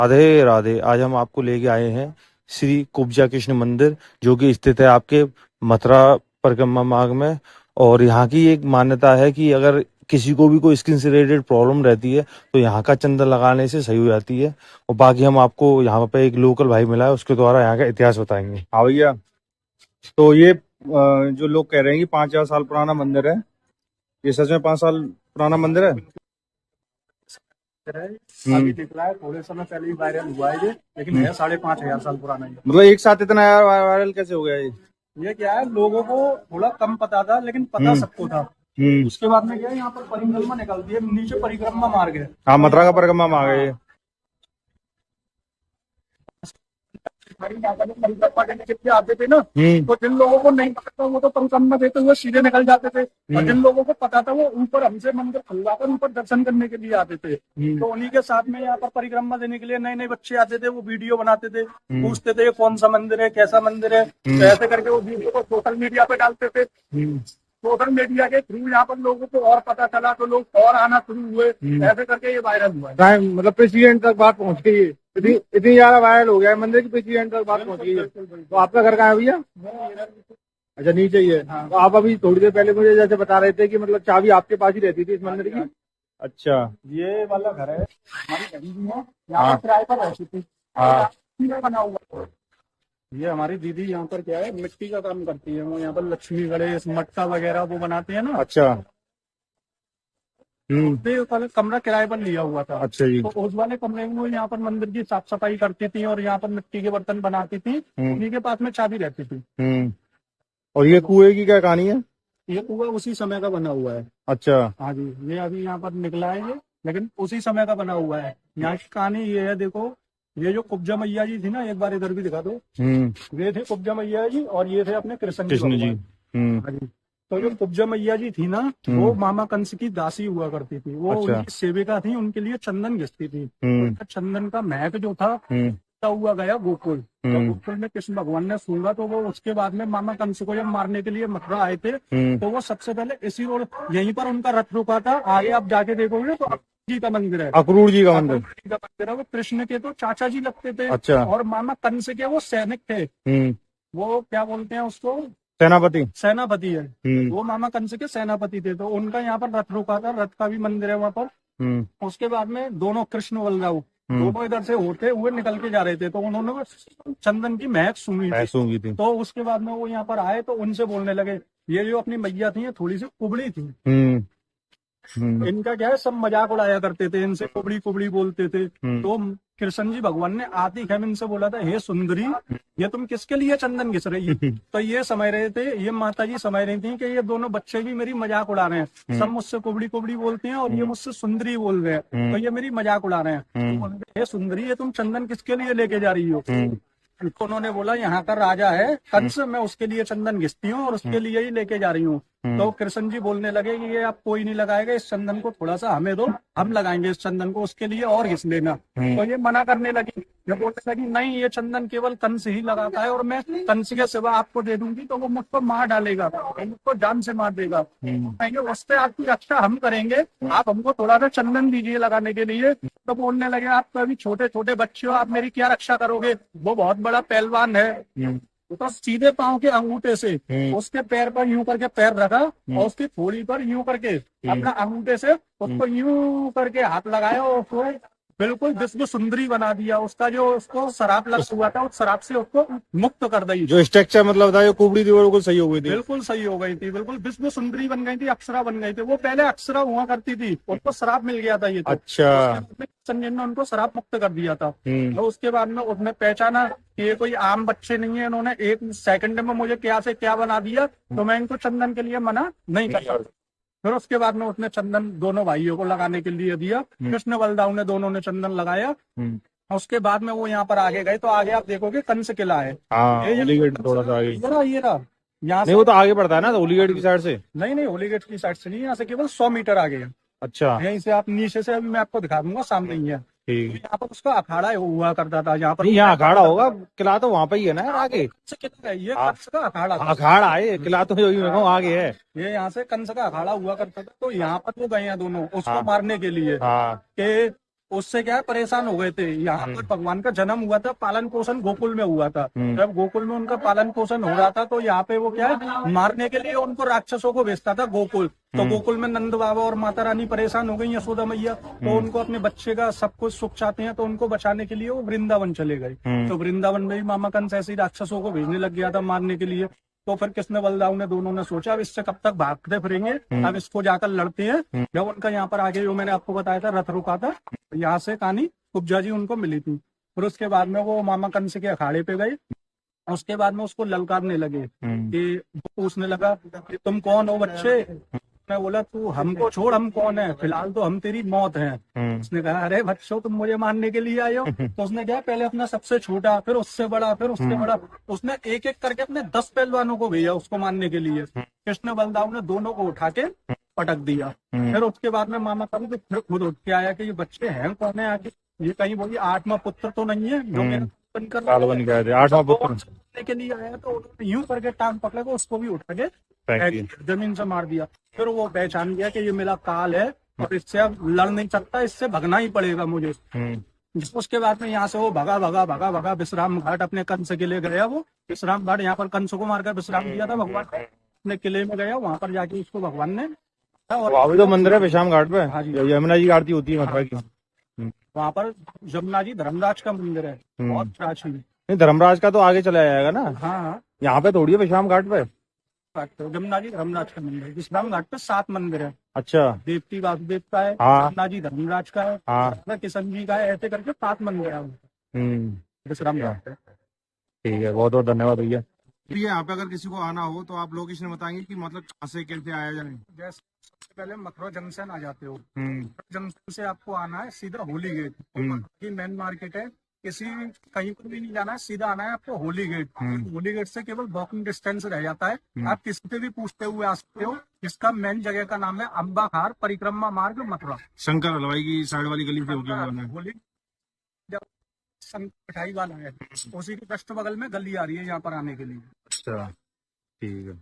राधे राधे। आज हम आपको लेके आए हैं श्री कुब्जा कृष्ण मंदिर, जो कि स्थित है आपके मथुरा परिक्रमा मार्ग में। और यहाँ की एक मान्यता है कि अगर किसी को भी कोई स्किन से रिलेटेड प्रॉब्लम रहती है तो यहाँ का चंदन लगाने से सही हो जाती है। और बाकी हम आपको यहाँ पे एक लोकल भाई मिला है, उसके द्वारा यहाँ का इतिहास बताएंगे। हाँ भैया, तो ये जो लोग कह रहे हैं कि 5,000 साल पुराना मंदिर है, ये सच में 5 साल पुराना मंदिर है? अभी दिख रहा है, थोड़े समय पहले ही वायरल हुआ है ये, लेकिन है 5,500 साल पुराना ये। मतलब एक साथ इतना यार वायरल कैसे हो गया ये? ये क्या है, लोगों को थोड़ा कम पता था, लेकिन पता सबको था। उसके बाद में क्या है, यहाँ पर परिक्रमा निकलती है, नीचे परिक्रमा मार्ग है। हाँ, मथुरा का परिक्रमा मार्ग है ये। परिक्रमा करने के लिए आते थे ना, तो जिन लोगों को नहीं पता था वो तो परिक्रमा देते हुए सीधे निकल जाते थे, और जिन लोगों को पता था वो ऊपर हमसे मंदिर खुलवाकर ऊपर दर्शन करने के लिए आते थे। तो उन्हीं के साथ में यहाँ पर परिक्रमा देने के लिए नए नए बच्चे आते थे, वो वीडियो बनाते थे, पूछते थे कौन सा मंदिर है, कैसा मंदिर है, तो ऐसे करके वो वीडियो को सोशल मीडिया पे डालते थे। सोशल मीडिया के थ्रू यहाँ पर लोगों को और पता चला, तो लोग और आना शुरू हुए, ऐसे करके ये वायरल हुआ है। मतलब प्रेसिडेंट तक बात पहुंच गई है, इतनी ज्यादा वायरल हो गया है मंदिर की प्रेसिडेंट तक बात पहुंच गई है। तो आपका घर कहाँ है भैया? अच्छा, नीचे ही है। तो आप अभी थोड़ी देर पहले मुझे जैसे बता रहे थे कि मतलब चाबी आपके पास ही रहती थी इस मंदिर की। अच्छा, ये वाला घर है हमारी गरीबी है, यहाँ पर किराए पर रहती थी। बना हुआ ये हमारी दीदी यहाँ पर क्या है, मिट्टी का काम करती है, वो यहाँ पर लक्ष्मी गणेश मटका वगैरह वो बनाते हैं ना। अच्छा। वाले कमरा किराए पर लिया हुआ था। अच्छा जी। तो उस वाले कमरे में वो यहाँ पर मंदिर की साफ सफाई करती थी और यहाँ पर मिट्टी के बर्तन बनाती थी, उन्हीं के पास में चाबी रहती थी। और ये कुएं की क्या कहानी है? ये कुआं उसी समय का बना हुआ है। अच्छा। हाँ जी, ये अभी यहाँ पर निकला है ये, लेकिन उसी समय का बना हुआ है। यहाँ की कहानी ये है, देखो ये जो कुब्जा मैया जी थी ना, एक बार इधर भी दिखा दो। ये थे कुब्जा मैया जी और ये थे अपने कृष्ण जी। हाँ जी। तो जो कुब्जा मैया जी थी ना, वो मामा कंस की दासी हुआ करती थी, वो उनकी सेविका थी, उनके लिए चंदन घिसती थी। तो चंदन का महक जो था हुआ गया गोकुल। जब गोकुल में कृष्ण भगवान ने सूंघा, तो वो उसके बाद में मामा कंस को जब मारने के लिए मथुरा आए थे, तो वो सबसे पहले इसी रोड यहीं पर उनका रथ रुका था। आगे आप जाके देखोगे तो जी का मंदिर है, अक्रूर जी का मंदिर। जी का मंदिर है। वो कृष्ण के तो चाचा जी लगते थे। अच्छा। और मामा कंस के वो सैनिक थे। वो क्या बोलते हैं उसको, सेनापति है। वो मामा कंस के सेनापति थे, तो उनका यहाँ पर रथ रुका था, रथ का भी मंदिर है वहाँ पर। उसके बाद में दोनों कृष्ण बलराम दोनों इधर से होते हुए निकल के जा रहे थे, तो उन्होंने चंदन की महक सूंघी थी। तो उसके बाद में वो यहाँ पर आए, तो उनसे बोलने लगे, ये जो अपनी मैया थी, थोड़ी सी कुबड़ी थी। इनका क्या है, सब मजाक उड़ाया करते थे, इनसे कुबड़ी कुबड़ी बोलते थे। तो कृष्ण जी भगवान ने आती खैम इनसे बोला था, हे सुंदरी, ये तुम किसके लिए चंदन घिस रही है? तो ये समझ रहे थे, ये माता जी समझ रही थी कि ये दोनों बच्चे भी मेरी मजाक उड़ा रहे हैं। सब मुझसे कुबड़ी कुबड़ी बोलते हैं और ये मुझसे सुंदरी बोल रहे हैं, तो ये मेरी मजाक उड़ा रहे हैं। तो हे सुंदरी, ये तुम चंदन किसके लिए लेके जा रही हो? तो उन्होंने बोला, यहाँ का राजा है कंस, मैं उसके लिए चंदन घिसती हूँ और उसके लिए ही लेके जा रही हूँ। तो कृष्ण जी बोलने लगे कि ये आप कोई नहीं लगाएगा, इस चंदन को थोड़ा सा हमें दो, हम लगाएंगे इस चंदन को, उसके लिए और घिस लेना। तो ये मना करने लगी, ये बोलने लगी, नहीं, ये चंदन केवल कंस ही लगाता है और मैं कंस के सिवा आपको दे दूंगी तो वो मुझको मार डालेगा, मुझको जान से मार देगा। उससे आपकी रक्षा हम करेंगे, आप हमको थोड़ा सा चंदन दीजिए लगाने के लिए। तो बोलने लगे, आप तो अभी छोटे छोटे बच्चे हो, आप मेरी क्या रक्षा करोगे? वो बहुत बड़ा पहलवान है। तो सीधे पांव के अंगूठे से उसके पैर पर यूं करके पैर रखा और उसकी थोड़ी पर यूं करके अपना अंगूठे से उसको यूं करके हाथ लगाया और उसको बिल्कुल विश्व सुंदरी बना दिया। उसका जो उसको शराब लग हुआ था, उस शराब से उसको मुक्त कर दी। जो स्ट्रक्चर मतलब था, जो कुबड़ी थी, वो बिल्कुल सही हो गई थी। बिल्कुल सही हो गई थी, बिल्कुल विश्व सुंदरी बन गई थी, अप्सरा बन गई थी। वो पहले अप्सरा हुआ करती थी, उसको शराब मिल गया था ये तो। अच्छा। संजय ने उनको शराब मुक्त कर दिया था। तो उसके बाद में उसने पहचाना कि ये कोई आम बच्चे नहीं है, इन्होंने एक सेकंड में मुझे क्या से क्या बना दिया, तो मैं इनको चंदन के लिए मना नहीं कर सकता। फिर उसके बाद में उसने चंदन दोनों भाइयों को लगाने के लिए दिया। कृष्ण बलदाऊ ने दोनों ने चंदन लगाया। उसके बाद में वो यहाँ पर आगे गए, तो आगे आप देखोगे कंस किला है। थोड़ा सा आगे ये रहा यहाँ से। वो तो आगे पड़ता है ना, होलीगेट की साइड से? नहीं, होलीगेट की साइड से नहीं, यहाँ से केवल 100 मीटर आगे है। अच्छा। यहीं से आप नीचे से, अभी मैं आपको दिखा दूंगा, सामने ही है। ठीक। यहाँ पर उसका अखाड़ा हुआ करता था, यहाँ पर। यहाँ अखाड़ा होगा, किला तो वहाँ पे ही है ना आगे। ये कंस का अखाड़ा था। अखाड़ा है, किला तो आगे है। ये यहाँ से कंस का अखाड़ा हुआ करता था, तो यहाँ पर वो गए हैं दोनों उसको मारने के लिए। उससे क्या है परेशान हो गए थे। यहाँ पर भगवान का जन्म हुआ था, पालन पोषण गोकुल में हुआ था। जब गोकुल में उनका पालन पोषण हो रहा था तो यहाँ पे वो क्या है मारने के लिए उनको राक्षसों को भेजता था गोकुल। तो गोकुल में नंद बाबा और माता रानी परेशान हो गई, यशोदा मैया, तो उनको अपने बच्चे का सब कुछ सुख चाहते हैं, तो उनको बचाने के लिए वो वृंदावन चले गए। तो वृंदावन में भी मामा कंस ऐसे ही राक्षसों को भेजने लग गया था मारने के लिए। तो फिर कृष्ण बलदाव ने दोनों ने सोचा अब इससे कब तक भागते फिरेंगे, अब इसको जाकर लड़ते हैं। जब उनका यहाँ पर आगे जो मैंने आपको बताया था रथ रुका था, यहाँ से कहानी कुब्जा जी उनको मिली थी। फिर उसके बाद में वो मामा कंस के अखाड़े पे गए। उसके बाद में उसको ललकारने लगे कि पूछने लगा कि तुम कौन हो बच्चे। मैं बोला तू हमको छोड़, हम कौन है, फिलहाल तो हम तेरी मौत है। उसने कहा अरे बच्चों तुम मुझे मारने के लिए आए हो। तो उसने क्या पहले अपना सबसे छोटा, फिर उससे बड़ा, फिर उससे बड़ा, उसने एक एक करके अपने 10 पहलवानों को भेजा उसको मारने के लिए। कृष्ण बलदाव ने दोनों को उठा के पटक दिया। फिर उसके बाद में मामा कभी फिर खुद उठ के आया कि ये बच्चे हैं कौन है आगे, ये कहीं बोली 8वां पुत्र तो नहीं है जो मेरा बनकर 8वां पुत्र के लिए आया। तो उन्होंने यूं करके टांग पकड़ के उसको भी उठा के जमीन से मार दिया। फिर वो पहचान गया कि ये मेरा काल है और इससे अब लड़ नहीं सकता, इससे भगना ही पड़ेगा मुझे। उसके बाद में यहाँ से वो भगा भगा भगा भगा विश्राम घाट अपने कंस के लिए गया। वो विश्राम घाट यहाँ पर कंस को मारकर विश्राम दिया था भगवान ने, अपने किले में गया। वहां पर जाके उसको भगवान ने, और अभी तो मंदिर है विश्राम घाट पे। हाँ जी, यमुना जी की आरती होती है मथुरा की। वहाँ पर यमुना जी धर्मराज का मंदिर है, बहुत प्राचीन। नहीं धर्मराज का तो आगे चला जाएगा ना। हाँ, यहाँ पे थोड़ी है विश्राम घाट पे। यमुना जी धर्मराज का मंदिर, विश्राम घाट पे 7 मंदिर है। अच्छा, देवती वासुदेव का है, हाँ, यमुना जी धर्मराज का है, हाँ, किशन जी का है, ऐसे करके 7 मंदिर है विश्राम घाट पे। ठीक है, बहुत बहुत धन्यवाद भैया। यहाँ पे अगर किसी को आना हो तो आप लोकेशन बताएंगे कि मतलब कहाँ से कैसे आया जाए। जैसे सबसे पहले मथुरा जंक्शन आ जाते हो, जंक्शन से आपको आना है सीधा होली गेट, की मेन मार्केट है। किसी कहीं पर भी नहीं जाना है, सीधा आना है आपको होली गेट। होली गेट से केवल वॉकिंग डिस्टेंस रह जाता है। आप किसी से भी पूछते हुए आ सकते हो। इसका मेन जगह का नाम है अंबाखार परिक्रमा मार्ग मथुरा। शंकर हलवाई की साइड वाली गली से होली जब मिठाई वाला है उसी के जस्ट बगल में गली आ रही है यहाँ पर आने के लिए। अच्छा, ठीक है।